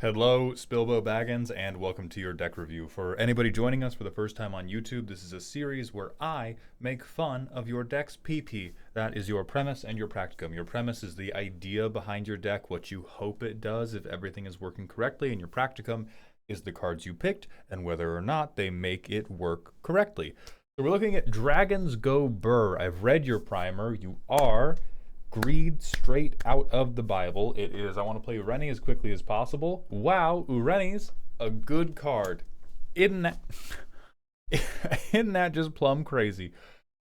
Hello, Spilbo Baggins, and welcome to your deck review. For anybody joining us for the first time on YouTube, this is a series where I make fun of your deck's PP. That is your premise and your practicum. Your premise is the idea behind your deck, what you hope it does if everything is working correctly, and your practicum is the cards you picked and whether or not they make it work correctly. So we're looking at Dragons Go Burr. I've read your primer. You are Greed straight out of the Bible. It is, I want to play Ureni as quickly as possible. Wow, Ureni's a good card. Isn't that, isn't that just plumb crazy?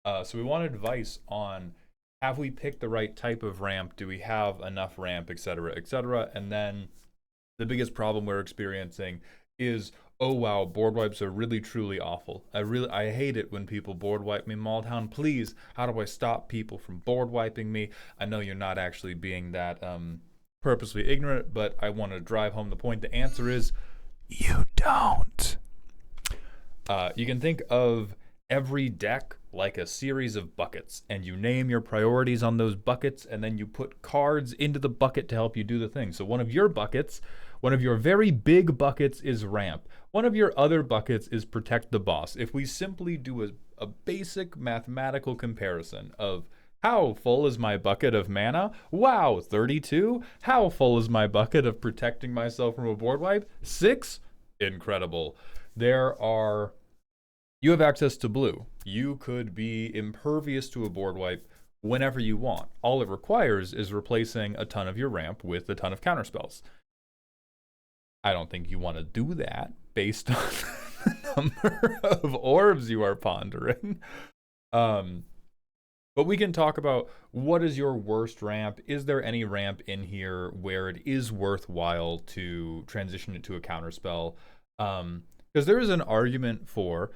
So we want advice on, have we picked the right type of ramp? Do we have enough ramp, etc., etc.? And then the biggest problem we're experiencing is, oh wow, board wipes are really truly awful. I hate it when people board wipe me. Maultown, please, how do I stop people from board wiping me? I know you're not actually being that purposely ignorant, but I want to drive home the point. The answer is, you don't. You can think of every deck like a series of buckets, and you name your priorities on those buckets, and then you put cards into the bucket to help you do the thing. So one of your buckets, one of your very big buckets is ramp. One of your other buckets is protect the boss. If we simply do a basic mathematical comparison of how full is my bucket of mana? Wow, 32. How full is my bucket of protecting myself from a board wipe? 6. Incredible. You have access to blue. You could be impervious to a board wipe whenever you want. All it requires is replacing a ton of your ramp with a ton of counterspells. I don't think you want to do that based on the number of orbs you are pondering. But we can talk about, what is your worst ramp? Is there any ramp in here where it is worthwhile to transition it to a counterspell? Because there is an argument for,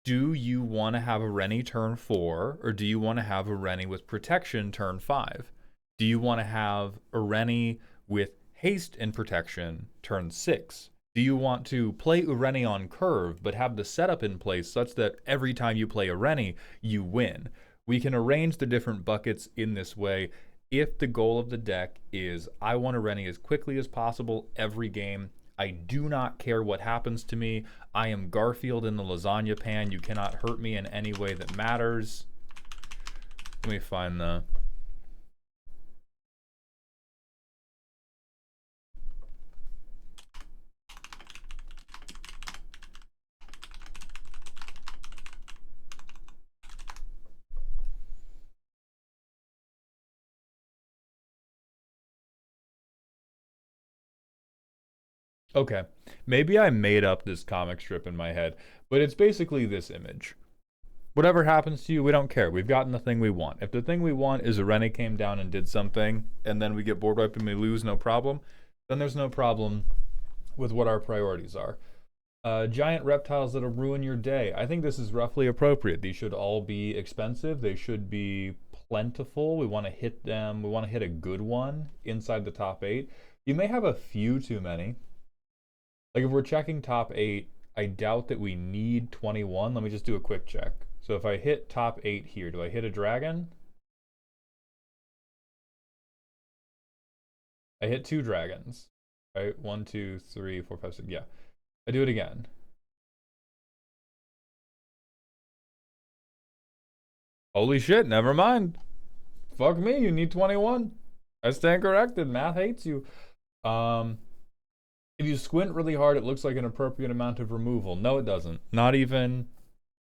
do you want to have a Rennie turn 4, or do you want to have a Rennie with protection turn 5? Do you want to have a Rennie with haste and protection turn 6? Do you want to play Ureni on curve, but have the setup in place such that every time you play Ureni, you win? We can arrange the different buckets in this way if the goal of the deck is, I want Ureni as quickly as possible every game. I do not care what happens to me. I am Garfield in the lasagna pan. You cannot hurt me in any way that matters. Let me find the... Okay, maybe I made up this comic strip in my head, but it's basically this image. Whatever happens to you, we don't care. We've gotten the thing we want. If the thing we want is Irene came down and did something, and then we get board wiped and we lose, no problem, then there's no problem with what our priorities are. Giant reptiles that'll ruin your day. I think this is roughly appropriate. These should all be expensive. They should be plentiful. We want to hit them. We want to hit a good one inside the top 8. You may have a few too many. Like if we're checking top 8, I doubt that we need 21. Let me just do a quick check. So if I hit top 8 here, do I hit a dragon? I hit 2 dragons. Right? 1, 2, 3, 4, 5, 6. Yeah. I do it again. Holy shit, never mind. Fuck me, you need 21. I stand corrected. Math hates you. If you squint really hard, it looks like an appropriate amount of removal. No, it doesn't. Not even,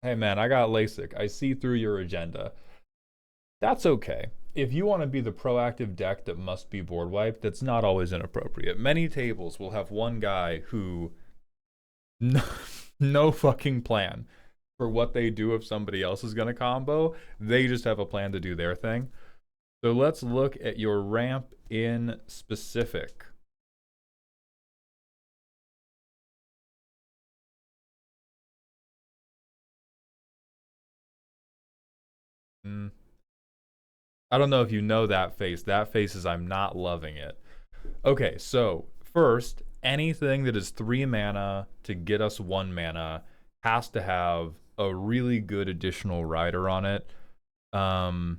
hey man, I got LASIK. I see through your agenda. That's okay. If you want to be the proactive deck that must be board wiped, that's not always inappropriate. Many tables will have one guy who, no fucking plan for what they do if somebody else is going to combo. They just have a plan to do their thing. So let's look at your ramp in specific. I don't know if you know that face. That face is, I'm not loving it. Okay, so first, anything that is 3 mana to get us 1 mana has to have a really good additional rider on it. Grow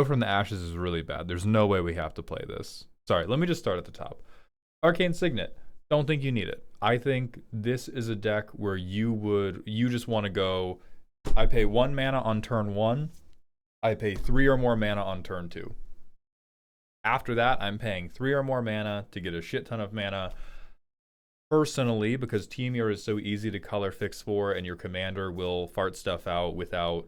from the Ashes is really bad. There's no way we have to play this. Sorry, let me just start at the top. Arcane Signet. Don't think you need it. I think this is a deck where you just want to go, I pay 1 mana on turn 1, I pay 3 or more mana on turn 2. After that, I'm paying 3 or more mana to get a shit ton of mana. Personally, because Temur is so easy to color fix for, and your commander will fart stuff out without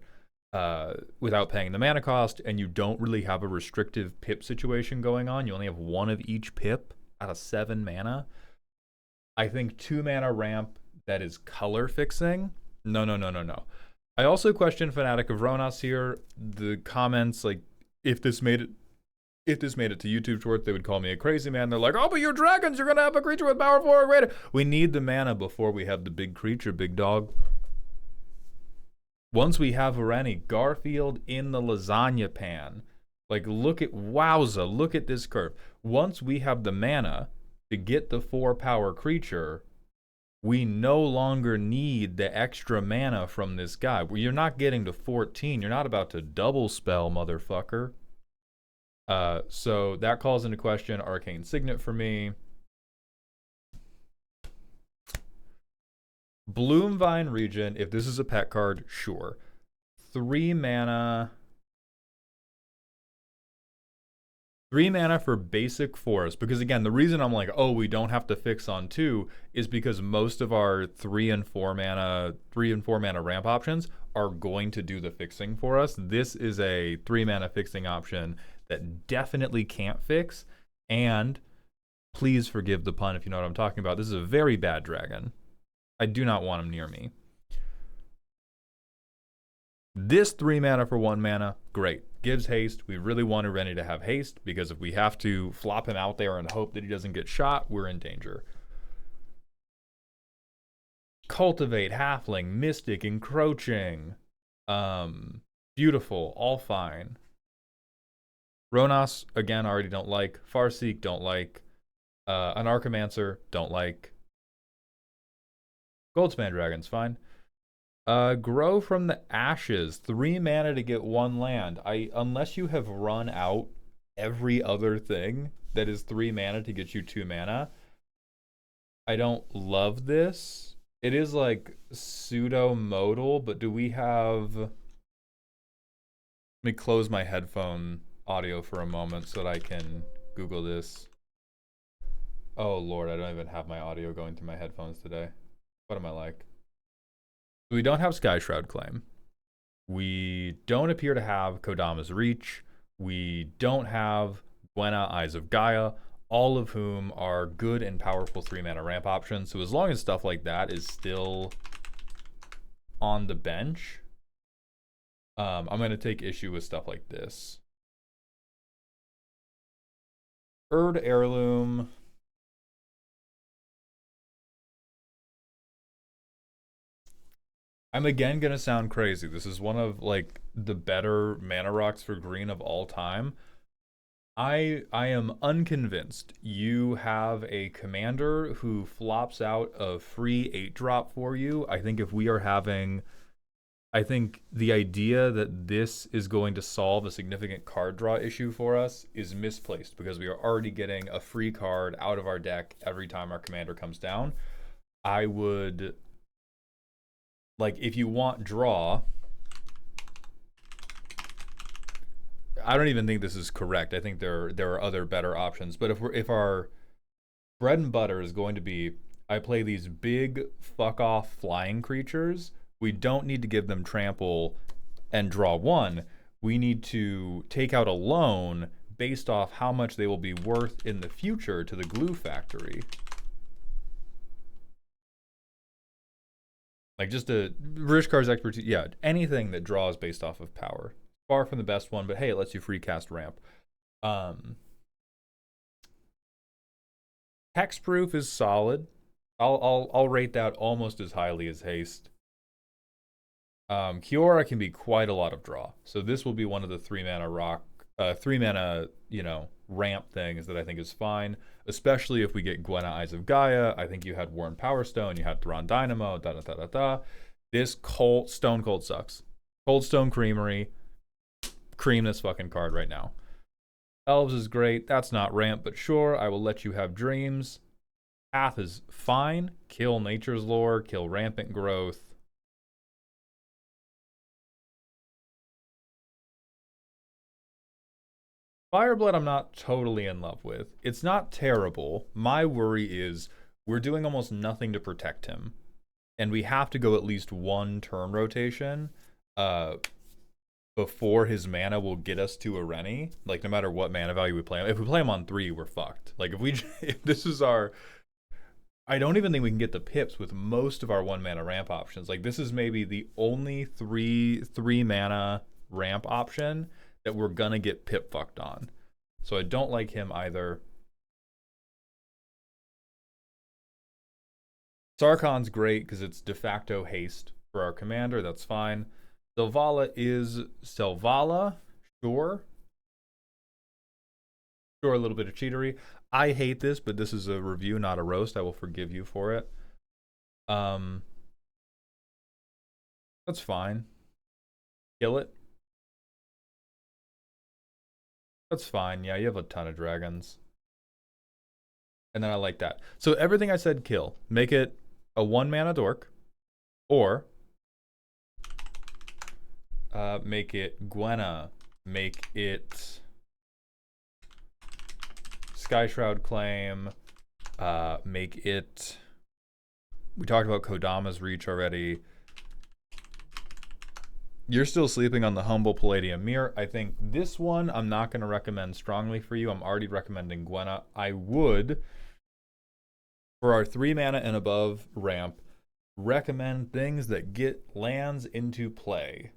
paying the mana cost, and you don't really have a restrictive pip situation going on. You only have 1 of each pip out of 7 mana. I think 2 mana ramp that is color fixing. No. I also question Fanatic of Ronas here. The comments, like, if this made it to YouTube Shorts, they would call me a crazy man. They're like, oh, but you're dragons, you're gonna have a creature with power 4 or greater. We need the mana before we have the big creature, big dog. Once we have Vareni, Garfield in the lasagna pan. Like, look at this curve. Once we have the mana to get the 4 power creature, we no longer need the extra mana from this guy. You're not getting to 14. You're not about to double spell, motherfucker. So that calls into question Arcane Signet for me. Bloomvine Regent, if this is a pet card, sure. 3 mana. 3 mana for basic forest. Because again, the reason I'm like, oh, we don't have to fix on 2 is because most of our 3 and 4 mana ramp options are going to do the fixing for us. This is a 3 mana fixing option that definitely can't fix. And please forgive the pun if you know what I'm talking about. This is a very bad dragon. I do not want him near me. This 3 mana for 1 mana, great. Gives haste. We really want Rennie to have haste, because if we have to flop him out there and hope that he doesn't get shot, we're in danger. Cultivate, Halfling, Mystic, Encroaching. Beautiful, all fine. Ronas, again, already don't like. Farseek, don't like. An Archimancer, don't like. Goldspan Dragon's fine. Grow from the Ashes. 3 mana to get 1 land. Unless you have run out every other thing that is 3 mana to get you 2 mana, I don't love this. It is like pseudo-modal, but do we have... Let me close my headphone audio for a moment so that I can Google this. Oh lord, I don't even have my audio going through my headphones today. What am I like? We don't have Sky Shroud Claim. We don't appear to have Kodama's Reach. We don't have Gwenna, Eyes of Gaia, all of whom are good and powerful 3 mana ramp options. So as long as stuff like that is still on the bench, I'm going to take issue with stuff like this. Erd Heirloom. I'm again gonna sound crazy. This is one of like the better mana rocks for green of all time. I am unconvinced you have a commander who flops out a free 8-drop for you. I think the idea that this is going to solve a significant card draw issue for us is misplaced, because we are already getting a free card out of our deck every time our commander comes down. I would... Like, if you want draw, I don't even think this is correct. I think there are other better options. But if our bread and butter is going to be, I play these big fuck off flying creatures, we don't need to give them trample and draw 1. We need to take out a loan based off how much they will be worth in the future to the glue factory. Like, just a Rishkar's expertise. Yeah, anything that draws based off of power. Far from the best one, but hey, it lets you free cast ramp. Hexproof is solid. I'll rate that almost as highly as haste. Kiora can be quite a lot of draw. So this will be one of the 3 mana ramp things that I think is fine, especially if we get Gwenna, Eyes of Gaia. I think you had Worn Power Stone, you had Thrawn Dynamo, This Stone Cold sucks. Cold Stone Creamery, cream this fucking card right now. Elves is great. That's not ramp, but sure, I will let you have dreams. Path is fine. Kill nature's lore, kill rampant growth. Fireblood I'm not totally in love with. It's not terrible. My worry is we're doing almost nothing to protect him. And we have to go at least one turn rotation uh, before his mana will get us to a Rennie. Like, no matter what mana value we play him. If we play him on 3, we're fucked. Like, if this is our... I don't even think we can get the pips with most of our 1 mana ramp options. Like, this is maybe the only three mana ramp option that we're gonna get pip fucked on. So I don't like him either. Sarkhan's great because it's de facto haste for our commander. That's fine. Selvala is Selvala. Sure. Sure, a little bit of cheatery. I hate this, but this is a review, not a roast. I will forgive you for it. That's fine. Kill it. That's fine. Yeah, you have a ton of dragons. And then I like that. So everything I said, kill. Make it a 1 mana dork. Or make it Gwenna. Make it Sky Shroud Claim. Make it... We talked about Kodama's Reach already. You're still sleeping on the Humble Palladium Mirror. I think this one I'm not going to recommend strongly for you. I'm already recommending Gwenna. I would, for our 3 mana and above ramp, recommend things that get lands into play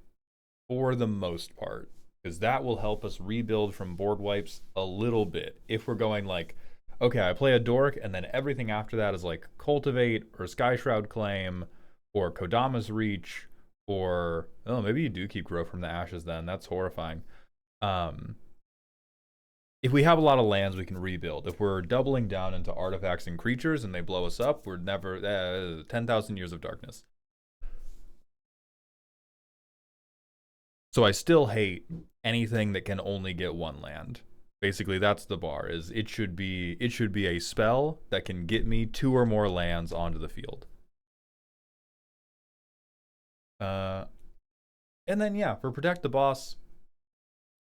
for the most part, because that will help us rebuild from board wipes a little bit. If we're going like, okay, I play a dork and then everything after that is like Cultivate or Sky Shroud Claim or Kodama's Reach, or oh, maybe you do keep Grow from the Ashes then. That's horrifying. If we have a lot of lands, we can rebuild. If we're doubling down into artifacts and creatures and they blow us up, we're never 10,000 years of darkness. So I still hate anything that can only get 1 land. Basically, that's the bar. Is it should be a spell that can get me 2 or more lands onto the field. And then yeah, for Protect the Boss,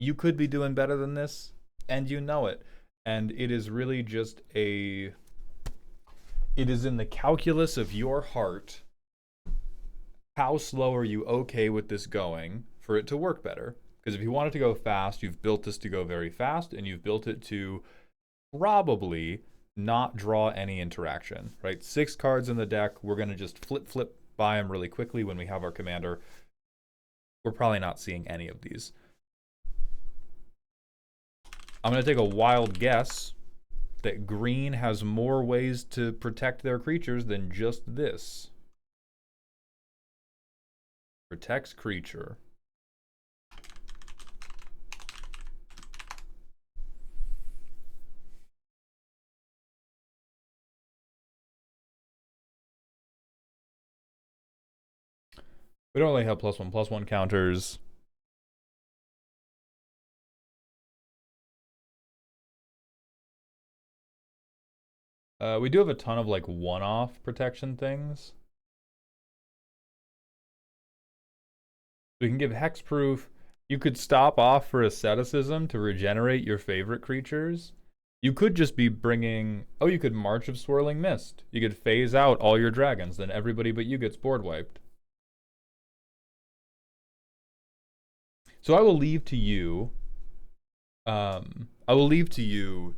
you could be doing better than this, and you know it. And it is really just it is in the calculus of your heart. How slow are you okay with this going for it to work better? Because if you want it to go fast, you've built this to go very fast, and you've built it to probably not draw any interaction, right? 6 cards in the deck, we're going to just flip by them really quickly when we have our commander. We're probably not seeing any of these. I'm going to take a wild guess that green has more ways to protect their creatures than just this. Protects creature. We don't really have +1/+1 counters. We do have a ton of like one-off protection things. We can give hexproof. You could stop off for asceticism to regenerate your favorite creatures. You could just be bringing... Oh, you could March of Swirling Mist. You could phase out all your dragons, then everybody but you gets board wiped. So I will leave to you...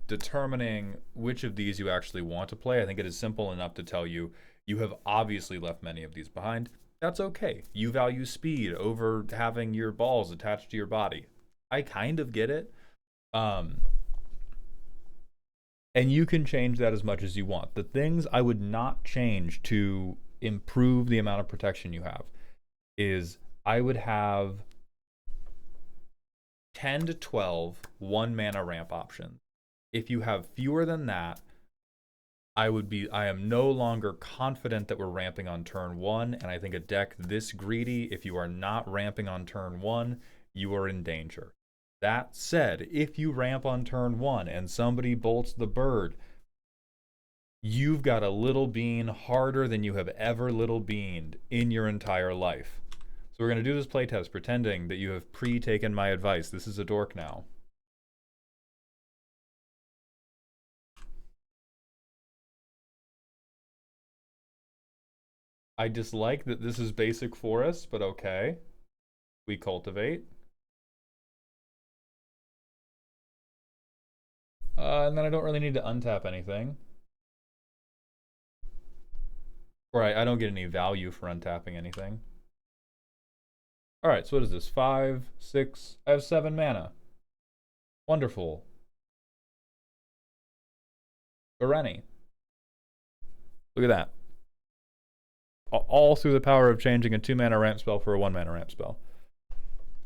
determining which of these you actually want to play. I think it is simple enough to tell you, you have obviously left many of these behind. That's okay. You value speed over having your balls attached to your body. I kind of get it. And you can change that as much as you want. The things I would not change to improve the amount of protection you have is I would have 10 to 12 1 mana ramp options. If you have fewer than that, I am no longer confident that we're ramping on turn 1, and I think a deck this greedy, if you are not ramping on turn 1, you are in danger. That said, if you ramp on turn 1 and somebody bolts the bird, you've got a little bean harder than you have ever little beaned in your entire life. So we're going to do this playtest pretending that you have pre-taken my advice. This is a dork now. I dislike that this is basic forest, but okay. We cultivate. And then I don't really need to untap anything. Or I don't get any value for untapping anything. Alright, so what is this? 5, 6, I have 7 mana. Wonderful. Ireni. Look at that. All through the power of changing a 2 mana ramp spell for a 1 mana ramp spell.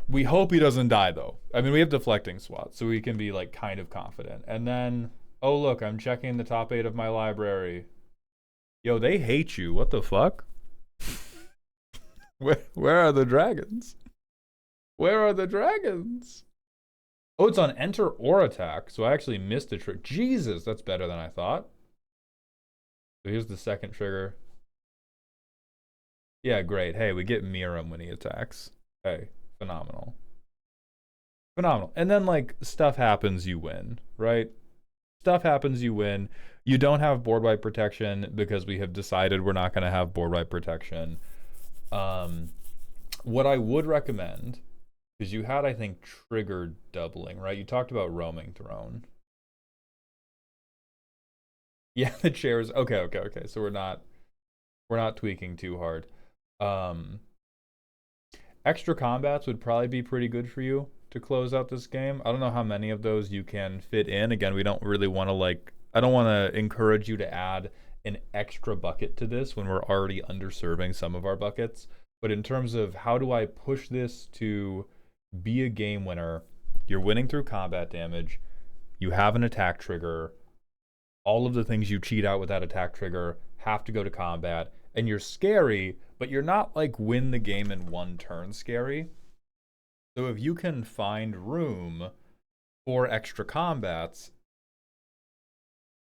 We hope he doesn't die though. I mean, we have deflecting SWAT, so we can be like kind of confident. And then, oh look, I'm checking the top 8 of my library. Yo, they hate you. What the fuck? Where are the dragons? Where are the dragons? Oh, it's on enter or attack, so I actually missed a trick. Jesus, that's better than I thought. So here's the second trigger. Yeah, great. Hey, we get Miram when he attacks. Hey, phenomenal. Phenomenal. And then, like, stuff happens, you win, right? Stuff happens, you win. You don't have board wipe protection because we have decided we're not going to have board wipe protection. What I would recommend, because you had, I think, trigger doubling, right? You talked about roaming throne. Yeah, the chairs. Okay. So we're not tweaking too hard. Extra combats would probably be pretty good for you to close out this game. I don't know how many of those you can fit in. Again, we don't really want to I don't want to encourage you to add an extra bucket to this when we're already underserving some of our buckets. But in terms of how do I push this to be a game winner, you're winning through combat damage, you have an attack trigger, all of the things you cheat out with that attack trigger have to go to combat, and you're scary, but you're not like win the game in one turn scary. So if you can find room for extra combats,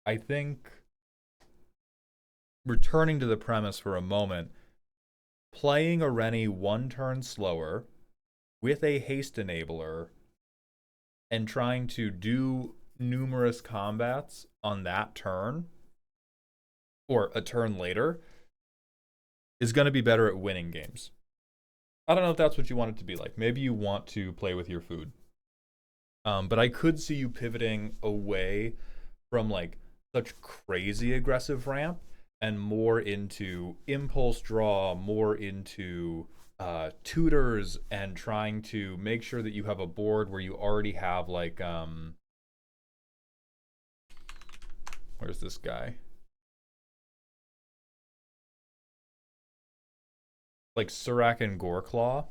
I think, returning to the premise for a moment, playing Ireni 1 turn slower with a haste enabler and trying to do numerous combats on that turn or a turn later is going to be better at winning games. I don't know if that's what you want it to be like. Maybe you want to play with your food. But I could see you pivoting away from like such crazy aggressive ramp and more into impulse draw, more into tutors, and trying to make sure that you have a board where you already have like where's this guy? Like Surak and Goreclaw,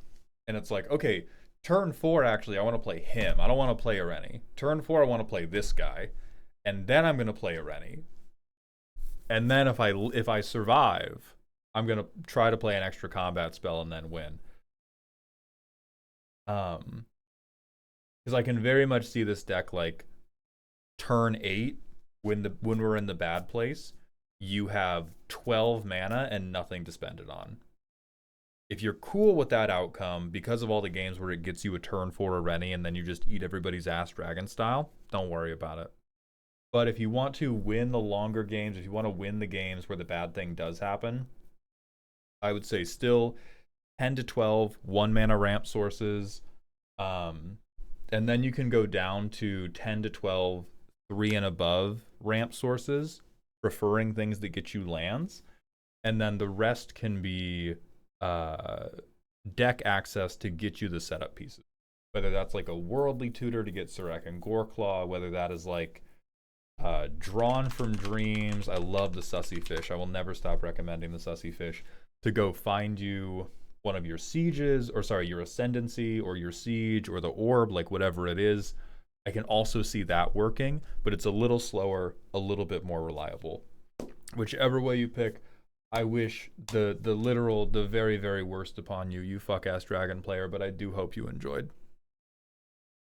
and it's like, okay, turn 4 actually I want to play him. I don't want to play Ireni. Turn 4 I want to play this guy, and then I'm going to play Ireni. And then if I survive, I'm going to try to play an extra combat spell and then win. Because I can very much see this deck like turn 8 when we're in the bad place, you have 12 mana and nothing to spend it on. If you're cool with that outcome, because of all the games where it gets you a turn 4 Ireni and then you just eat everybody's ass dragon style, don't worry about it. But if you want to win the longer games, if you want to win the games where the bad thing does happen, I would say still 10 to 12 1 mana ramp sources. And then you can go down to 10 to 12 3 and above ramp sources, preferring things that get you lands. And then the rest can be deck access to get you the setup pieces. Whether that's like a worldly tutor to get Surak and Goreclaw, whether that is like Drawn from Dreams. I love the Sussy Fish. I will never stop recommending the Sussy Fish to go find you one of your sieges, or sorry, your ascendancy or your siege or the orb, like whatever it is. I can also see that working, but it's a little slower, a little bit more reliable. Whichever way you pick, I wish the very, very worst upon you, you fuck-ass dragon player, but I do hope you enjoyed.